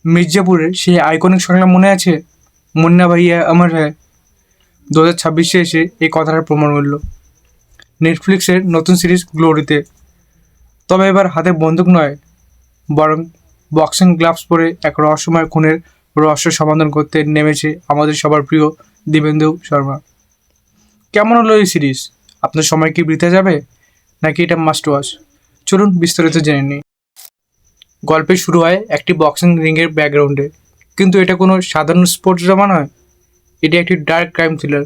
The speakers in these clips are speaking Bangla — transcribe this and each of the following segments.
মির্জাপুরের সেই আইকনিক সংলাপ মনে আছে? মুন্না ভাইয়া আমার হ্যায়। 2026-এ এসে এই কথাটার প্রমাণ মিলল নেটফ্লিক্সের নতুন সিরিজ গ্লোরিতে। তবে এবার হাতে বন্দুক নয়, বরং বক্সিং গ্লাভস পরে এক রহস্যময় খুনের রহস্য সমাধান করতে নেমেছে আমাদের সবার প্রিয় দিবেন্দু শর্মা। কেমন হলো এই সিরিজ? আপনার সময় কি বৃথা যাবে, নাকি এটা মাস্ট ওয়াচ? চলুন বিস্তারিত জেনে নিই। গল্পে শুরু হয় একটি বক্সিং রিংয়ের ব্যাকগ্রাউন্ডে, কিন্তু এটা কোনো সাধারণ স্পোর্টস ড্রামা নয়। এটি একটি ডার্ক ক্রাইম থ্রিলার।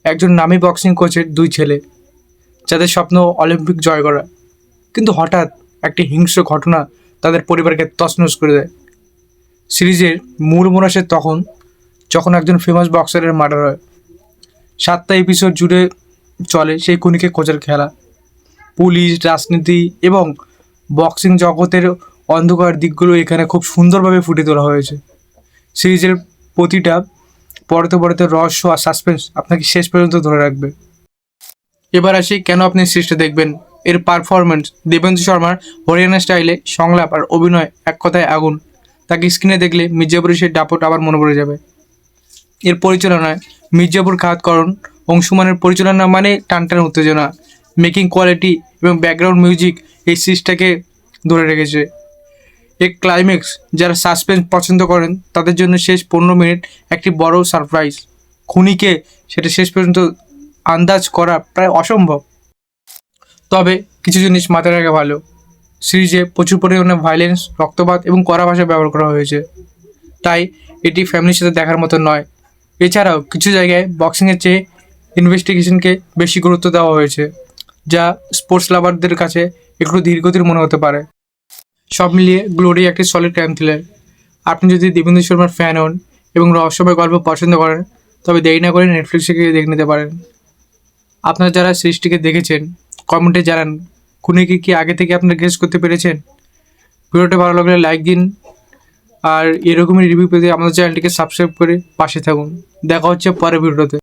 একজন নামী বক্সিং কোচের দুই ছেলে, যাদের স্বপ্ন অলিম্পিক জয় করা, কিন্তু হঠাৎ একটি হিংস্র ঘটনা তাদের পরিবারকে তছনছ করে দেয়। সিরিজের মূল মোড় আসে তখন, যখন একজন ফেমাস বক্সারের মার্ডার হয়। 7টা এপিসোড জুড়ে চলে সেই খুনিকে খোঁজার খেলা। পুলিশ, রাজনীতি এবং বক্সিং জগতের অন্ধকার দিকগুলো এখানে খুব সুন্দরভাবে ফুটিয়ে তোলা হয়েছে। সিরিজের প্রতিটা পরতে পরতে রহস্য আর সাসপেন্স আপনাকে শেষ পর্যন্ত ধরে রাখবে। এবার আসি কেন আপনি সিরিজটা দেখবেন। এর পারফরমেন্স, দেবেন্দ্র শর্মার হরিয়ানা স্টাইলে সংলাপ আর অভিনয় এক কথায় আগুন। তাকে স্ক্রিনে দেখলে মির্জাপুরের সেই দাপট আবার মনে পড়ে যাবে। এর পরিচালনায় মির্জাপুর খাতকরণ, অংশুমানের পরিচালনা মানে টানটান উত্তেজনা, মেকিং কোয়ালিটি এবং ব্যাকগ্রাউন্ড মিউজিক এই সিরিজটাকে ধরে রেখেছে। এই ক্লাইম্যাক্স, যারা সাসপেন্স পছন্দ করেন তাদের জন্য শেষ 15 মিনিট একটি বড় সারপ্রাইজ। খুনিকে সেটা শেষ পর্যন্ত আন্দাজ করা প্রায় অসম্ভব। তবে কিছু জিনিস মাথায় রাখা ভালো, সিরিজে প্রচুর পরিমাণে ভায়োলেন্স, রক্তপাত এবং কড়া ভাষা ব্যবহার করা হয়েছে, তাই এটি ফ্যামিলির সাথে দেখার মতো নয়। এছাড়াও কিছু জায়গায় বক্সিংয়ের চেয়ে ইনভেস্টিগেশনকে বেশি গুরুত্ব দেওয়া হয়েছে, যা স্পোর্টস লাভারদের কাছে একটু ধীরগতির মনে হতে পারে। সব মিলিয়ে গ্লোরি একটি সলিড ক্রাইম থ্রিলার। আপনি যদি দেবেন্দ্র শর্মার ফ্যান হন এবং রহস্যময় গল্প পছন্দ করেন, তবে দেরি না করে নেটফ্লিক্সে গিয়ে দেখে নিতে পারেন। আপনারা যারা সিরিজটিকে দেখেছেন, কমেন্টে জানান খুনিকে কি আগে থেকে আপনারা গেস করতে পেরেছেন। ভিডিওটা ভালো লাগলে লাইক দিন, আর এরকমই রিভিউ পেতে আমাদের চ্যানেলটিকে সাবস্ক্রাইব করে পাশে থাকুন। দেখা হচ্ছে পরের ভিডিওতে।